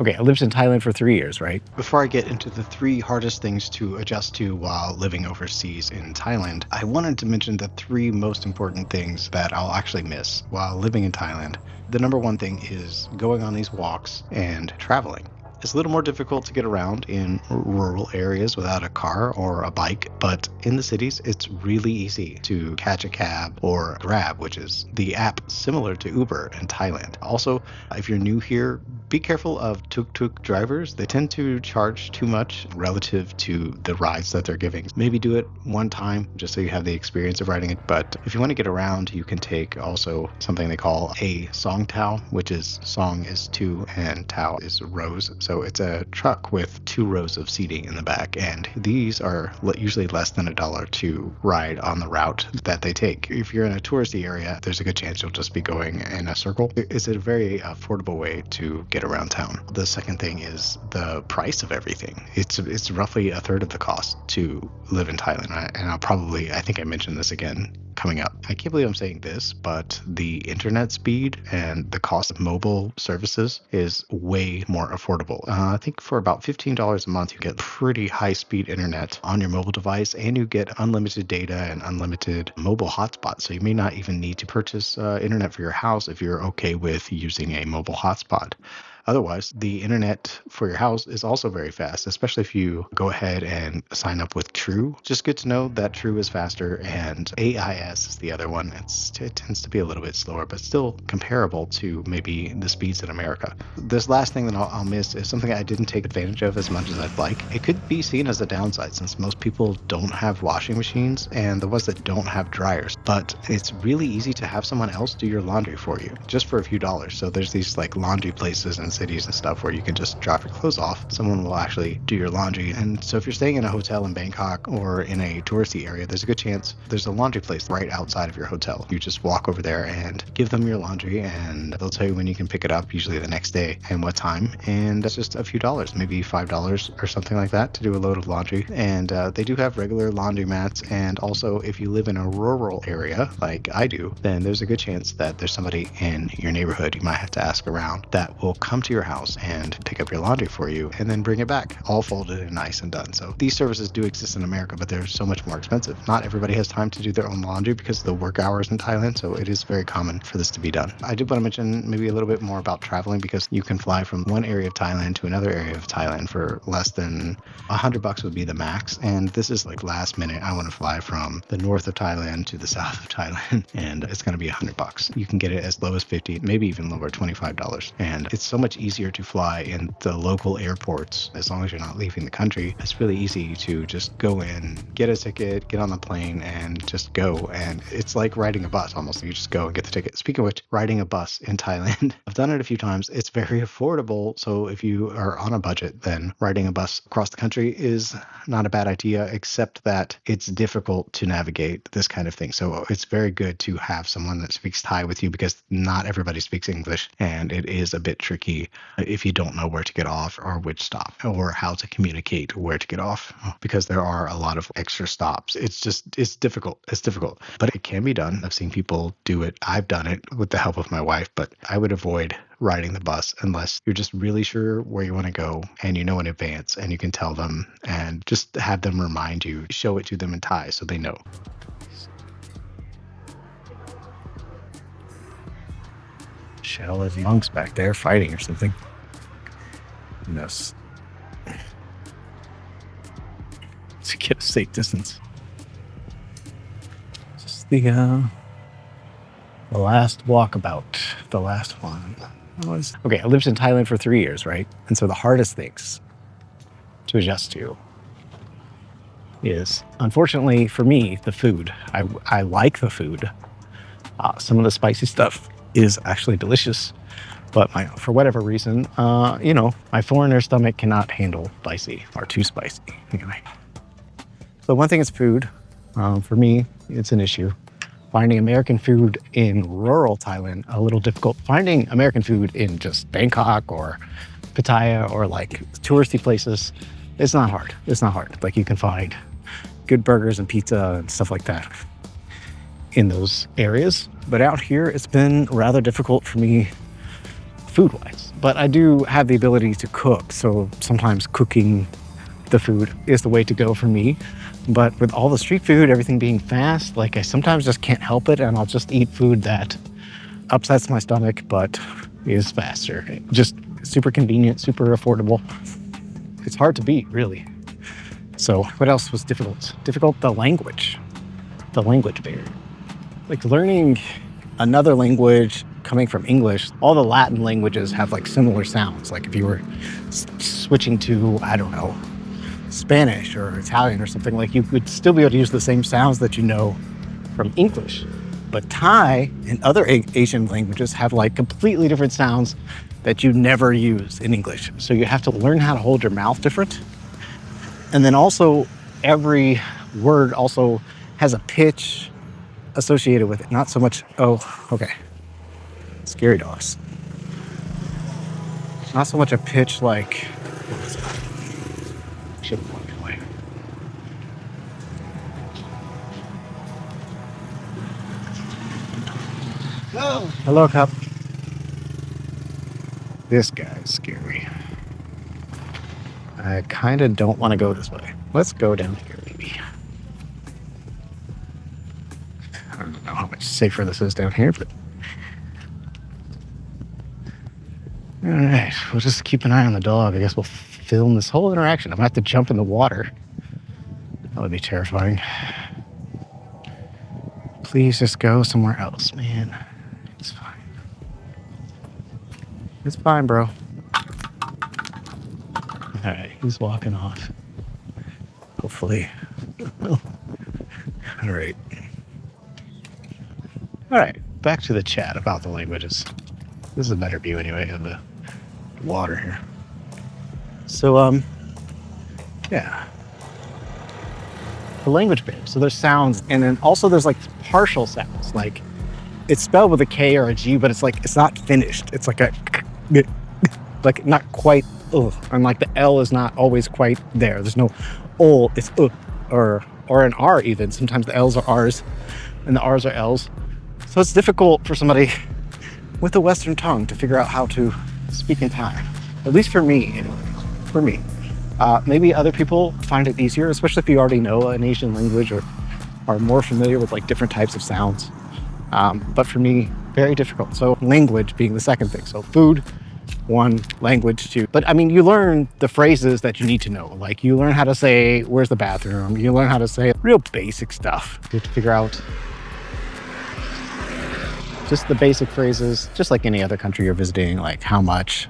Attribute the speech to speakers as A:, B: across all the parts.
A: Okay, I lived in Thailand for 3 years, right?
B: Before I get into the 3 hardest things to adjust to while living overseas in Thailand, I wanted to mention the 3 most important things that I'll actually miss while living in Thailand. The number one thing is going on these walks and traveling. It's a little more difficult to get around in rural areas without a car or a bike, but in the cities, it's really easy to catch a cab or Grab, which is the app similar to Uber in Thailand. Also, if you're new here, be careful of tuk-tuk drivers. They tend to charge too much relative to the rides that they're giving. Maybe do it one time just so you have the experience of riding it. But if you want to get around, you can take also something they call a song tao, which is song is 2 and tao is rows. So it's a truck with 2 rows of seating in the back. And these are usually less than $1 to ride on the route that they take. If you're in a touristy area, there's a good chance you'll just be going in a circle. It's a very affordable way to get around town. The second thing is the price of everything. It's roughly a third of the cost to live in Thailand. I think I mentioned this again coming up. I can't believe I'm saying this, but the internet speed and the cost of mobile services is way more affordable. I think for about $15 a month, you get pretty high-speed internet on your mobile device, and you get unlimited data and unlimited mobile hotspots. So you may not even need to purchase internet for your house if you're okay with using a mobile hotspot. Otherwise, the internet for your house is also very fast, especially if you go ahead and sign up with True. Just good to know that True is faster, and AIS is the other one. It tends to be a little bit slower, but still comparable to maybe the speeds in America. This last thing that I'll miss is something I didn't take advantage of as much as I'd like. It could be seen as a downside since most people don't have washing machines and the ones that don't have dryers, but it's really easy to have someone else do your laundry for you just for a few dollars. So there's these like laundry places and cities and stuff where you can just drop your clothes off. Someone will actually do your laundry. And so if you're staying in a hotel in Bangkok or in a touristy area, there's a good chance there's a laundry place right outside of your hotel. You just walk over there and give them your laundry, and they'll tell you when you can pick it up, usually the next day, and what time. And that's just a few dollars, maybe $5 or something like that to do a load of laundry. And they do have regular laundry mats. And also, if you live in a rural area like I do, then there's a good chance that there's somebody in your neighborhood, you might have to ask around, that will come to your house and pick up your laundry for you and then bring it back all folded and nice and done. So these services do exist in America, but they're so much more expensive. Not everybody has time to do their own laundry because of the work hours in Thailand, so it is very common for this to be done. I did want to mention maybe a little bit more about traveling, because you can fly from one area of Thailand to another area of Thailand for less than $100 would be the max. And this is like last minute. I want to fly from the north of Thailand to the south of Thailand, and it's going to be $100. You can get it as low as $50, maybe even lower, $25. And it's so much easier to fly in the local airports as long as you're not leaving the country. It's really easy to just go in, get a ticket, get on the plane, and just go. And it's like riding a bus almost. You just go and get the ticket. Speaking of which, riding a bus in Thailand, I've done it a few times. It's very affordable. So if you are on a budget, then riding a bus across the country is not a bad idea, except that it's difficult to navigate this kind of thing. So it's very good to have someone that speaks Thai with you, because not everybody speaks English, and it is a bit tricky if you don't know where to get off or which stop or how to communicate where to get off, because there are a lot of extra stops. It's difficult. It's difficult, but it can be done. I've seen people do it. I've done it with the help of my wife, but I would avoid riding the bus unless you're just really sure where you want to go and you know in advance and you can tell them, and just have them remind you, show it to them in Thai so they know. Shell is monks back there fighting or something. Yes. To get a safe distance. Just the last walkabout. The last one. I lived in Thailand for 3 years, right? And so the hardest things to adjust to is, unfortunately for me, the food. I like the food. Some of the spicy stuff is actually delicious, but for whatever reason, my foreigner stomach cannot handle spicy or too spicy. Anyway, so one thing is food. For me, it's an issue. Finding American food in rural Thailand, a little difficult. Finding American food in just Bangkok or Pattaya or like touristy places, it's not hard. It's not hard. Like, you can find good burgers and pizza and stuff like that in those areas. But out here, it's been rather difficult for me
A: food-wise. But I do have the ability to cook, so sometimes cooking the food is the way to go for me. But with all the street food, everything being fast, like I sometimes just can't help it, and I'll just eat food that upsets my stomach but is faster. Just super convenient, super affordable. It's hard to beat, really. So what else was difficult? The language barrier. Like learning another language coming from English, all the Latin languages have like similar sounds. Like if you were switching to, I don't know, Spanish or Italian or something, like you would still be able to use the same sounds that you know from English. But Thai and other Asian languages have like completely different sounds that you never use in English. So you have to learn how to hold your mouth different. And then also every word also has a pitch associated with it. Not so much, oh, okay. Scary dogs. Not so much a pitch like, should have walked away. Oh. Hello, Cup. This guy is scary. I kind of don't want to go this way. Let's go down here, maybe. I don't know how much safer this is down here, but... All right, we'll just keep an eye on the dog. I guess we'll film this whole interaction. I'm gonna have to jump in the water. That would be terrifying. Please just go somewhere else, man. It's fine. It's fine, bro. All right, he's walking off. Hopefully. All right. All right, back to the chat about the languages. This is a better view anyway of the water here. So, yeah. The language barrier. So there's sounds, and then also there's like partial sounds. Like it's spelled with a K or a G, but it's like, it's not finished. It's like a, like not quite, and like the L is not always quite there. There's no O, it's or an R even. Sometimes the L's are R's and the R's are L's. So it's difficult for somebody with a Western tongue to figure out how to speak in Thai. At least for me, anyway. For me. Maybe other people find it easier, especially if you already know an Asian language or are more familiar with like different types of sounds. But for me, very difficult. So language being the second thing. So food, one, language, two. But I mean, you learn the phrases that you need to know. Like you learn how to say, where's the bathroom? You learn how to say real basic stuff. You have to figure out just the basic phrases, just like any other country you're visiting, like how much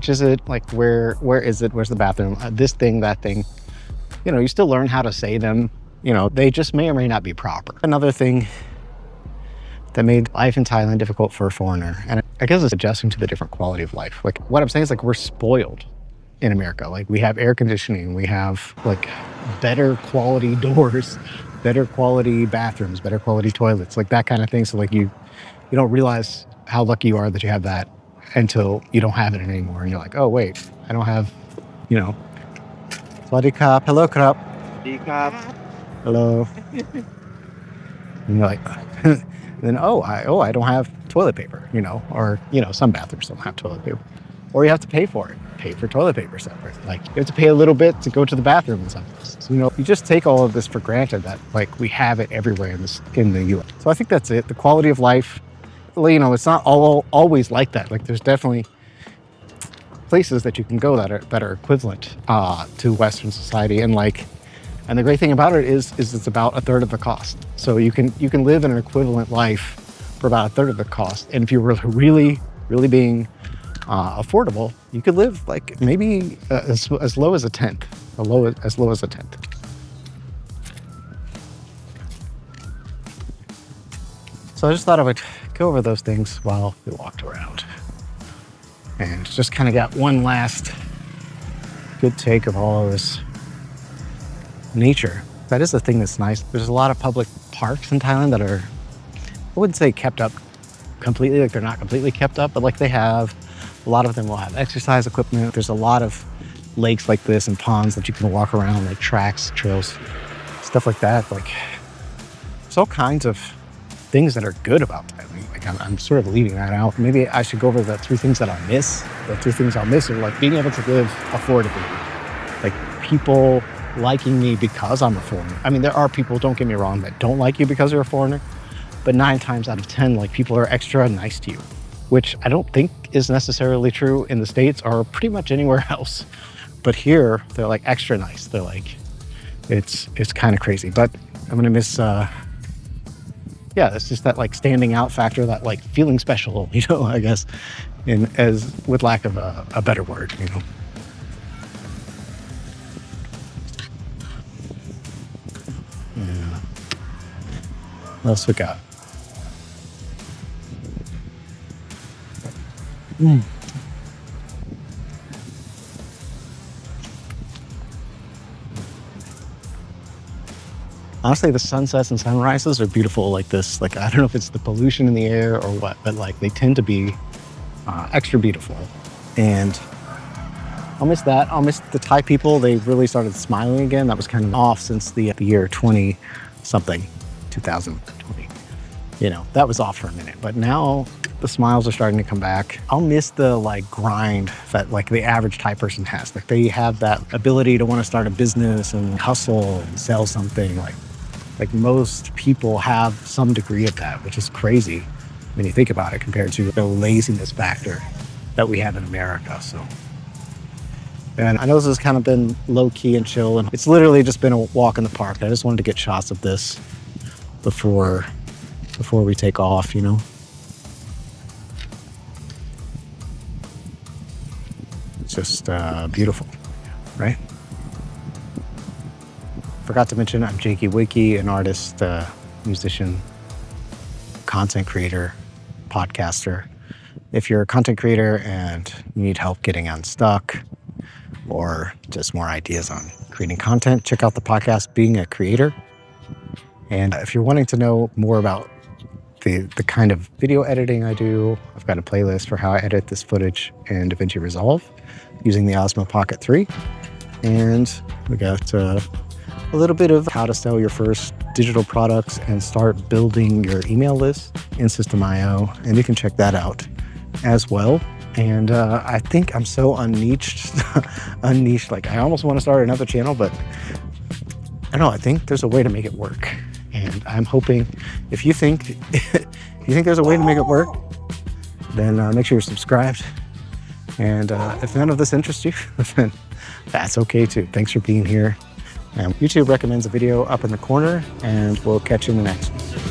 A: is it? Like where is it? Where's the bathroom? This thing, that thing. You know, you still learn how to say them. You know, they just may or may not be proper. Another thing that made life in Thailand difficult for a foreigner, and I guess it's adjusting to the different quality of life. Like what I'm saying is like we're spoiled in America. Like we have air conditioning, we have like better quality doors, better quality bathrooms, better quality toilets, like that kind of thing. So like you don't realize how lucky you are that you have that until you don't have it anymore. And you're like, oh, wait, I don't have, you know. Sawasdee krap. Hello, krap.
C: Sawasdee krap.
A: Hello. And you're like, and then, I don't have toilet paper, you know, or, you know, some bathrooms don't have toilet paper. Or you have to pay for it. Pay for toilet paper separate. Like, you have to pay a little bit to go to the bathroom in some places. You know, you just take all of this for granted that, like, we have it everywhere in the U.S. So I think that's it. The quality of life, you know, it's not always like that. Like there's definitely places that you can go that are equivalent to Western society, and the great thing about it is it's about a third of the cost. So you can live in an equivalent life for about a third of the cost, and if you were really being affordable, you could live like maybe as low as a tenth, as low as a tenth. So I just thought I would go over those things while we walked around. And just kind of got one last good take of all of this nature. That is the thing that's nice. There's a lot of public parks in Thailand that are, I wouldn't say kept up completely, like they're not completely kept up, but like they have, a lot of them will have exercise equipment. There's a lot of lakes like this and ponds that you can walk around, like tracks, trails, stuff like that. Like there's all kinds of things that are good about Thailand. Like I'm sort of leaving that out. Maybe I should go over the 3 things that I miss. The 3 things I'll miss are like being able to live affordably, like people liking me because I'm a foreigner. I mean, there are people, don't get me wrong, that don't like you because you're a foreigner, but 9 times out of 10, like people are extra nice to you, which I don't think is necessarily true in the States or pretty much anywhere else. But here, they're like extra nice. They're like, it's kind of crazy. But I'm gonna miss, yeah, it's just that like standing out factor, that like feeling special, you know, I guess, as with lack of a better word, you know. Yeah. What else we got? Honestly, the sunsets and sunrises are beautiful like this. Like, I don't know if it's the pollution in the air or what, but like they tend to be extra beautiful. And I'll miss that. I'll miss the Thai people. They really started smiling again. That was kind of off since the year 20 something, 2020. You know, that was off for a minute. But now the smiles are starting to come back. I'll miss the like grind that like the average Thai person has. Like they have that ability to want to start a business and hustle and sell something. Like most people have some degree of that, which is crazy when you think about it compared to the laziness factor that we have in America. So, and I know this has kind of been low key and chill, and it's literally just been a walk in the park. I just wanted to get shots of this before we take off, you know. It's just beautiful, right? Forgot to mention I'm Jakey Wakey, an artist, musician, content creator, podcaster. If you're a content creator and you need help getting unstuck or just more ideas on creating content, check out the podcast Being a Creator. And if you're wanting to know more about the kind of video editing I do, I've got a playlist for how I edit this footage in DaVinci Resolve using the Osmo Pocket 3. And we got a little bit of how to sell your first digital products and start building your email list in System.io. And you can check that out as well. And I think I'm so unniched. Like I almost want to start another channel, but I don't know. I think there's a way to make it work. And I'm hoping if you think there's a way to make it work, then make sure you're subscribed. And if none of this interests you, then that's okay too. Thanks for being here. YouTube recommends a video up in the corner, and we'll catch you in the next one.